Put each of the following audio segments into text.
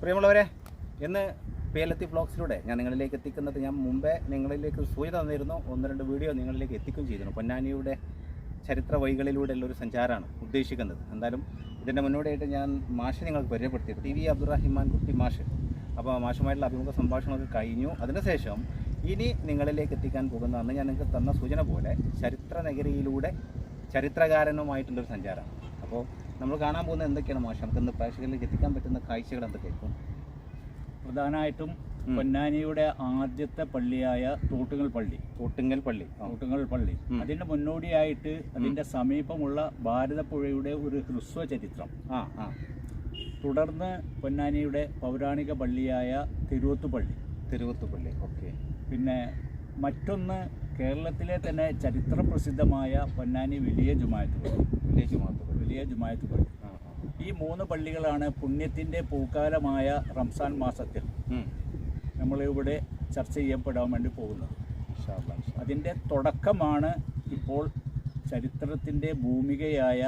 പ്രിയമുള്ളവരെ, ഇന്ന് പേലത്തി വ്ളോഗ്സിലൂടെ ഞാൻ നിങ്ങളിലേക്ക് എത്തിക്കുന്നത്, ഞാൻ മുമ്പേ നിങ്ങളിലേക്ക് സൂചന തന്നിരുന്നു, 1-2 വീഡിയോ നിങ്ങളിലേക്ക് എത്തിക്കുകയും ചെയ്തിരുന്നു. പൊന്നാനിയുടെ ചരിത്ര വഴികളിലൂടെയുള്ള ഒരു സഞ്ചാരമാണ് ഉദ്ദേശിക്കുന്നത്. എന്തായാലും ഇതിൻ്റെ മുന്നോടിയായിട്ട് ഞാൻ മാഷെ നിങ്ങൾക്ക് പരിചയപ്പെടുത്തിയത് ടി വി അബ്ദുറഹിമാൻ കുട്ടി മാഷ്. അപ്പോൾ മാഷുമായിട്ടുള്ള അഭിമുഖ സംഭാഷണമൊക്കെ കഴിഞ്ഞു. അതിനുശേഷം ഇനി നിങ്ങളിലേക്ക് എത്തിക്കാൻ പോകുന്ന അന്ന് ഞാൻ നിങ്ങൾക്ക് തന്ന സൂചന പോലെ ചരിത്ര നഗരിയിലൂടെ ചരിത്രകാരനുമായിട്ടുള്ളൊരു സഞ്ചാരമാണ്. അപ്പോൾ നമ്മൾ കാണാൻ പോകുന്നത് എന്തൊക്കെയാണ് മാഷ്? നമുക്ക് ഇന്ന് പ്രേക്ഷകരിലേക്ക് എത്തിക്കാൻ പറ്റുന്ന കാഴ്ചകൾ എന്തൊക്കെയായിരിക്കും? പ്രധാനമായിട്ടും പൊന്നാനിയുടെ ആദ്യത്തെ പള്ളിയായ തോട്ടുങ്ങൽ പള്ളി അതിന്റെ മുന്നോടിയായിട്ട് അതിന്റെ സമീപമുള്ള ഭാരതപ്പുഴയുടെ ഒരു ഹ്രസ്വ ചരിത്രം. തുടർന്ന് പൊന്നാനിയുടെ പൗരാണിക പള്ളിയായ തിരുവത്തുപള്ളി. ഓക്കെ. പിന്നെ മറ്റൊന്ന് കേരളത്തിലെ തന്നെ ചരിത്ര പ്രസിദ്ധമായ പൊന്നാനി വലിയ ജുമായത്ത് പള്ളി. ഈ 3 പള്ളികളാണ് പുണ്യത്തിൻ്റെ പൂക്കാലമായ റംസാൻ മാസത്തിൽ നമ്മളിവിടെ ചർച്ച ചെയ്യപ്പെടാൻ വേണ്ടി പോകുന്നത്. അതിൻ്റെ തുടക്കമാണ് ഇപ്പോൾ ചരിത്രത്തിൻ്റെ ഭൂമികയായ,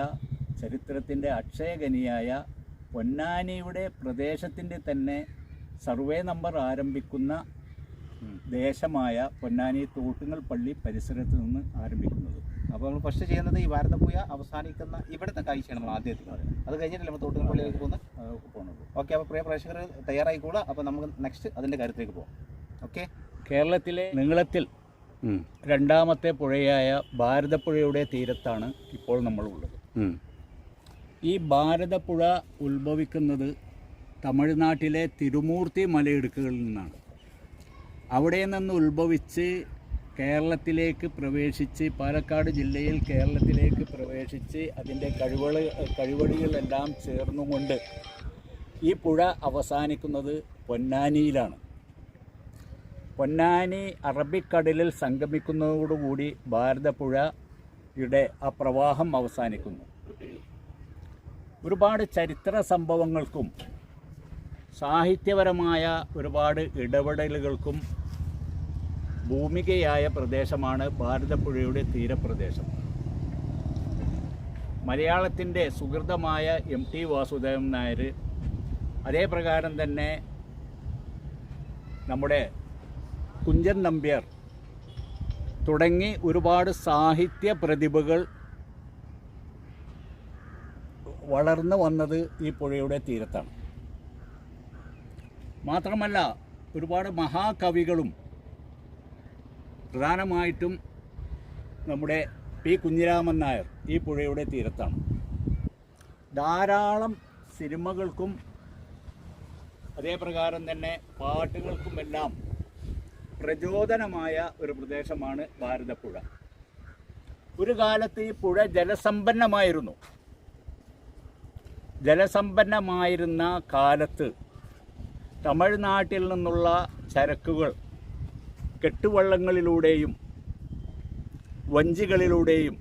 ചരിത്രത്തിൻ്റെ അക്ഷയഖനിയായ പൊന്നാനിയുടെ പ്രദേശത്തിൻ്റെ തന്നെ സർവേ നമ്പർ ആരംഭിക്കുന്ന ദേശമായ പൊന്നാനി തോട്ടുങ്ങൽ പള്ളി പരിസരത്ത് നിന്ന് ആരംഭിക്കുന്നത്. അപ്പോൾ നമ്മൾ ഫസ്റ്റ് ചെയ്യുന്നത് ഈ ഭാരതപ്പുഴ അവസാനിക്കുന്ന ഇവിടുത്തെ കാഴ്ചയാണ് നമ്മൾ ആദ്യത്തിൽ. അത് കഴിഞ്ഞിട്ടല്ലേ നമ്മൾ തോട്ടുങ്ങൽ പള്ളിയിലേക്ക് പോകുന്നത്. ഓക്കെ. അപ്പോൾ പ്രിയ പ്രേക്ഷകർ തയ്യാറായിക്കൂടാ. അപ്പോൾ നമുക്ക് നെക്സ്റ്റ് അതിൻ്റെ കാര്യത്തിലേക്ക് പോകാം. ഓക്കെ. കേരളത്തിലെ നീളത്തിൽ 2ാമത്തെ പുഴയായ ഭാരതപ്പുഴയുടെ തീരത്താണ് ഇപ്പോൾ നമ്മളുള്ളത്. ഈ ഭാരതപ്പുഴ ഉത്ഭവിക്കുന്നത് തമിഴ്നാട്ടിലെ തിരുമൂർത്തി മലയിടുക്കുകളിൽ നിന്നാണ്. അവിടെ നിന്ന് ഉത്ഭവിച്ച് കേരളത്തിലേക്ക് പ്രവേശിച്ച്, പാലക്കാട് ജില്ലയിൽ കേരളത്തിലേക്ക് പ്രവേശിച്ച് അതിൻ്റെ കഴിവടികളെല്ലാം ചേർന്നുകൊണ്ട് ഈ പുഴ അവസാനിക്കുന്നത് പൊന്നാനിയിലാണ്. പൊന്നാനി അറബിക്കടലിൽ സംഗമിക്കുന്നതോടുകൂടി ഭാരതപ്പുഴയുടെ ആ പ്രവാഹം അവസാനിക്കുന്നു. ഒരുപാട് ചരിത്ര സംഭവങ്ങൾക്കും സാഹിത്യപരമായ ഒരുപാട് ഇടപെടലുകൾക്കും ഭൂമികയായ പ്രദേശമാണ് ഭാരതപ്പുഴയുടെ തീരപ്രദേശം. മലയാളത്തിൻ്റെ സുഹൃതമായ MT വാസുദേവൻ നായർ, അതേ പ്രകാരം തന്നെ നമ്മുടെ കുഞ്ചൻ നമ്പ്യാർ തുടങ്ങി ഒരുപാട് സാഹിത്യ പ്രതിഭകൾ വളർന്നു വന്നത് ഈ പുഴയുടെ തീരത്താണ്. മാത്രമല്ല ഒരുപാട് മഹാകവികളും, പ്രധാനമായിട്ടും നമ്മുടെ P. കുഞ്ഞിരാമൻ നായർ ഈ പുഴയുടെ തീരത്താണ്. ധാരാളം സിനിമകൾക്കും അതേ പ്രകാരം തന്നെ പാട്ടുകൾക്കുമെല്ലാം പ്രചോദനമായ ഒരു പ്രദേശമാണ് ഭാരതപ്പുഴ. ഒരു കാലത്ത് ഈ പുഴ ജലസമ്പന്നമായിരുന്ന കാലത്ത് തമിഴ്നാട്ടിൽ നിന്നുള്ള ചരക്കുകൾ കെട്ടുവള്ളങ്ങളിലൂടെയും വഞ്ചികളിലൂടെയും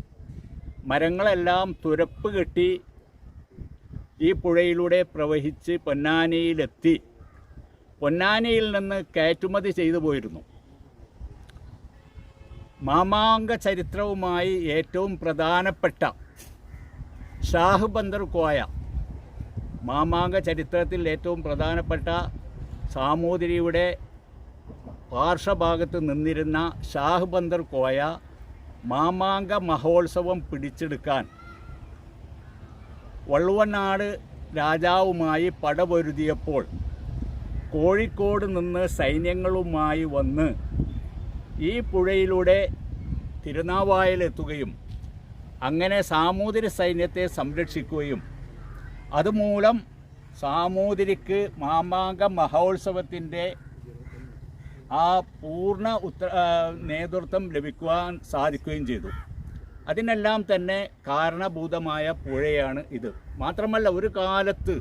മരങ്ങളെല്ലാം തുരപ്പ് കെട്ടി ഈ പുഴയിലൂടെ പ്രവഹിച്ച് പൊന്നാനിയിലെത്തി പൊന്നാനിയിൽ നിന്ന് കയറ്റുമതി ചെയ്തു പോയിരുന്നു. മാമാങ്ക ചരിത്രവുമായി ഏറ്റവും പ്രധാനപ്പെട്ട ഷാഹ് ബന്ദർ കോയ, മാമാങ്ക ചരിത്രത്തിൽ ഏറ്റവും പ്രധാനപ്പെട്ട സാമൂതിരിയുടെ പാർശ്വഭാഗത്ത് നിന്നിരുന്ന ഷാഹ് ബന്ദർ കോയ മാമാങ്ക മഹോത്സവം പിടിച്ചെടുക്കാൻ വള്ളുവനാട് രാജാവുമായി പടപൊരുതിയപ്പോൾ കോഴിക്കോട് നിന്ന് സൈന്യങ്ങളുമായി വന്ന് ഈ പുഴയിലൂടെ തിരുനാവായിലെത്തുകയും അങ്ങനെ സാമൂതിരി സൈന്യത്തെ സംരക്ഷിക്കുകയും അതുമൂലം സാമൂതിരിക്ക് മാമാങ്ക മഹോത്സവത്തിൻ്റെ ആ പൂർണ്ണ നേതൃത്വം ലഭിക്കുവാൻ സാധിക്കുകയും ചെയ്തു. അതിനെല്ലാം തന്നെ കാരണഭൂതമായ പുഴയാണ് ഇത്. മാത്രമല്ല ഒരു കാലത്ത്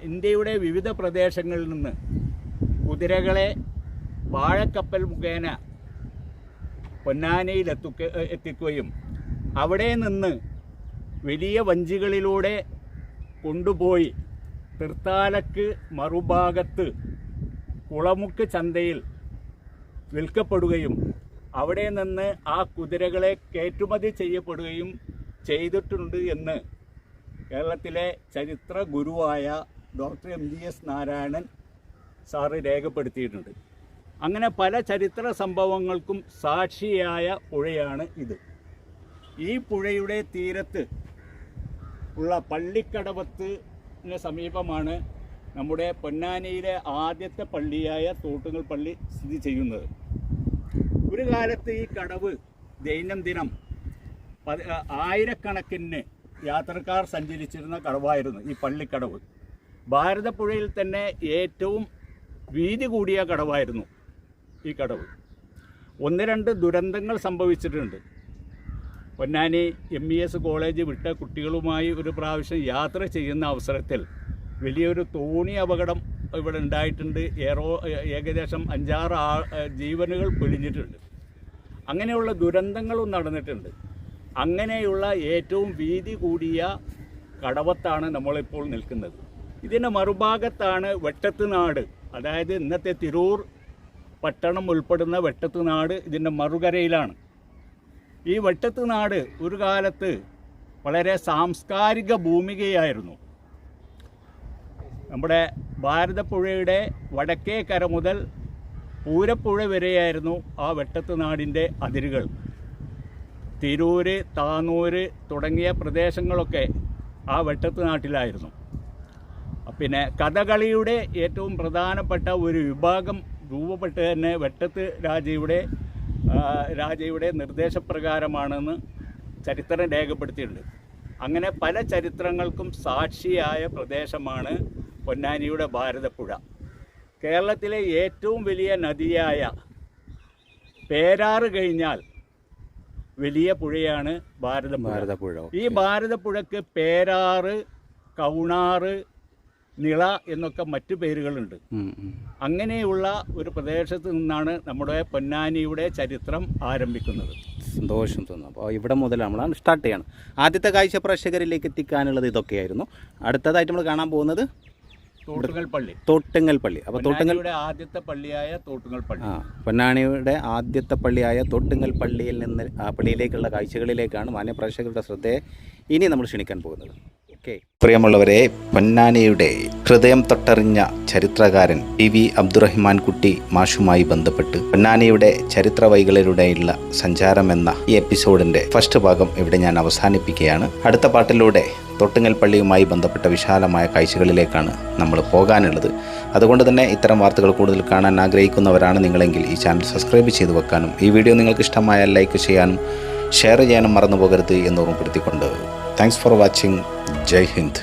ഇന്ത്യയുടെ വിവിധ പ്രദേശങ്ങളിൽ നിന്ന് കുതിരകളെ വാഴക്കപ്പൽ മുഖേന പൊന്നാനിയിൽ എത്തിക്കുകയും അവിടെ നിന്ന് വലിയ വഞ്ചികളിലൂടെ കൊണ്ടുപോയി തൃത്താലക്ക് മറുഭാഗത്ത് കുളമുക്ക് ചന്തയിൽ വിൽക്കപ്പെടുകയും അവിടെ നിന്ന് ആ കുതിരകളെ കയറ്റുമതി ചെയ്യപ്പെടുകയും ചെയ്തിട്ടുണ്ട് എന്ന് കേരളത്തിലെ ചരിത്ര ഗുരുവായ ഡോക്ടർ MGS നാരായണൻ സാറ് രേഖപ്പെടുത്തിയിട്ടുണ്ട്. അങ്ങനെ പല ചരിത്ര സംഭവങ്ങൾക്കും സാക്ഷിയായ പുഴയാണ് ഇത്. ഈ പുഴയുടെ തീരത്ത് ഉള്ള പള്ളിക്കടവത്തിന് സമീപമാണ് നമ്മുടെ പൊന്നാനിയിലെ ആദ്യത്തെ പള്ളിയായ തോട്ടുങ്ങൽ പള്ളി സ്ഥിതി ചെയ്യുന്നത്. ഒരു കാലത്ത് ഈ കടവ് ദൈനംദിനം ആയിരക്കണക്കിന് യാത്രക്കാർ സഞ്ചരിച്ചിരുന്ന കടവായിരുന്നു ഈ പള്ളിക്കടവ്. ഭാരതപ്പുഴയിൽ തന്നെ ഏറ്റവും വീതി കൂടിയ കടവായിരുന്നു ഈ കടവ്. 1-2 ദുരന്തങ്ങൾ സംഭവിച്ചിട്ടുണ്ട്. പൊന്നാനി MES കോളേജ് വിട്ട കുട്ടികളുമായി ഒരു പ്രാവശ്യം യാത്ര ചെയ്യുന്ന അവസരത്തിൽ വലിയൊരു തോണി അപകടം ഇവിടെ ഉണ്ടായിട്ടുണ്ട്. ഏകദേശം 5-6 ജീവനുകൾ പൊലിഞ്ഞിട്ടുണ്ട്. അങ്ങനെയുള്ള ദുരന്തങ്ങളും നടന്നിട്ടുണ്ട്. അങ്ങനെയുള്ള ഏറ്റവും വീതി കൂടിയ കടവത്താണ് നമ്മളിപ്പോൾ നിൽക്കുന്നത്. ഇതിൻ്റെ മറുഭാഗത്താണ് വെട്ടത്തുനാട്, അതായത് ഇന്നത്തെ തിരൂർ പട്ടണം ഉൾപ്പെടുന്ന വെട്ടത്തുനാട് ഇതിൻ്റെ മറുകരയിലാണ്. ഈ വെട്ടത്തുനാട് ഒരു കാലത്ത് വളരെ സാംസ്കാരിക ഭൂമികയായിരുന്നു. നമ്മുടെ ഭാരതപ്പുഴയുടെ വടക്കേ കര മുതൽ പൂരപ്പുഴ വരെയായിരുന്നു ആ വെട്ടത്തുനാടിൻ്റെ അതിരുകൾ. തിരൂര്, താനൂര് തുടങ്ങിയ പ്രദേശങ്ങളൊക്കെ ആ വെട്ടത്തുനാട്ടിലായിരുന്നു. പിന്നെ കഥകളിയുടെ ഏറ്റവും പ്രധാനപ്പെട്ട ഒരു വിഭാഗം രൂപപ്പെട്ട് തന്നെ വെട്ടത്ത് രാജയുടെ നിർദ്ദേശപ്രകാരമാണെന്ന് ചരിത്രം രേഖപ്പെടുത്തിയിട്ടുണ്ട്. അങ്ങനെ പല ചരിത്രങ്ങൾക്കും സാക്ഷിയായ പ്രദേശമാണ് പൊന്നാനിയുടെ ഭാരതപ്പുഴ. കേരളത്തിലെ ഏറ്റവും വലിയ നദിയായ പേരാറ് കഴിഞ്ഞാൽ വലിയ പുഴയാണ് ഭാരതപ്പുഴ. ഈ ഭാരതപ്പുഴക്ക് പേരാറ്, കൗണാറ്, നിള എന്നൊക്കെ മറ്റു പേരുകളുണ്ട്. അങ്ങനെയുള്ള ഒരു പ്രദേശത്ത് നിന്നാണ് നമ്മുടെ പൊന്നാനിയുടെ ചരിത്രം ആരംഭിക്കുന്നത്. സന്തോഷം തോന്നുന്നു. അപ്പോൾ ഇവിടെ മുതൽ നമ്മൾ സ്റ്റാർട്ട് ചെയ്യണം. ആദ്യത്തെ കാഴ്ച പ്രേക്ഷകരിലേക്ക് എത്തിക്കാനുള്ളത് ഇതൊക്കെയായിരുന്നു. അടുത്തതായിട്ട് നമ്മൾ കാണാൻ പോകുന്നത് തോട്ടുങ്ങൽ പള്ളി. അപ്പോൾ തോട്ടുങ്ങൽ ആദ്യത്തെ പള്ളിയായ തോട്ടുങ്ങൽ പള്ളി, പൊന്നാനിയുടെ ആദ്യത്തെ പള്ളിയായ തോട്ടുങ്ങൽ പള്ളിയിൽ നിന്ന് ആ പള്ളിയിലേക്കുള്ള കാഴ്ചകളിലേക്കാണ് മാന്യപ്രേക്ഷകരുടെ ശ്രദ്ധയെ ഇനി നമ്മൾ ക്ഷണിക്കാൻ പോകുന്നത്. ഓക്കെ, പ്രിയമുള്ളവരെ, പൊന്നാനിയുടെ ഹൃദയം തൊട്ടറിഞ്ഞ ചരിത്രകാരൻ PV അബ്ദുറഹ്മാൻ കുട്ടി മാഷുമായി ബന്ധപ്പെട്ട് പൊന്നാനിയുടെ ചരിത്ര വഴികളിലൂടെയുള്ള സഞ്ചാരം എന്ന ഈ എപ്പിസോഡിന്റെ ഫസ്റ്റ് ഭാഗം ഇവിടെ ഞാൻ അവസാനിപ്പിക്കുകയാണ്. അടുത്ത പാട്ടിലൂടെ തോട്ടുങ്ങൽ പള്ളിയുമായി ബന്ധപ്പെട്ട വിശാലമായ കാഴ്ചകളിലേക്കാണ് നമ്മൾ പോകാനുള്ളത്. അതുകൊണ്ട് തന്നെ ഇത്തരം വാർത്തകൾ കൂടുതൽ കാണാൻ ആഗ്രഹിക്കുന്നവരാണ് നിങ്ങളെങ്കിൽ ഈ ചാനൽ സബ്സ്ക്രൈബ് ചെയ്ത് വെക്കാനും ഈ വീഡിയോ നിങ്ങൾക്ക് ഇഷ്ടമായാൽ ലൈക്ക് ചെയ്യാനും ഷെയർ ചെയ്യാനും മറന്നു പോകരുത് എന്ന് ഓർമ്മപ്പെടുത്തിക്കൊണ്ട് thanks for watching. Jai Hind.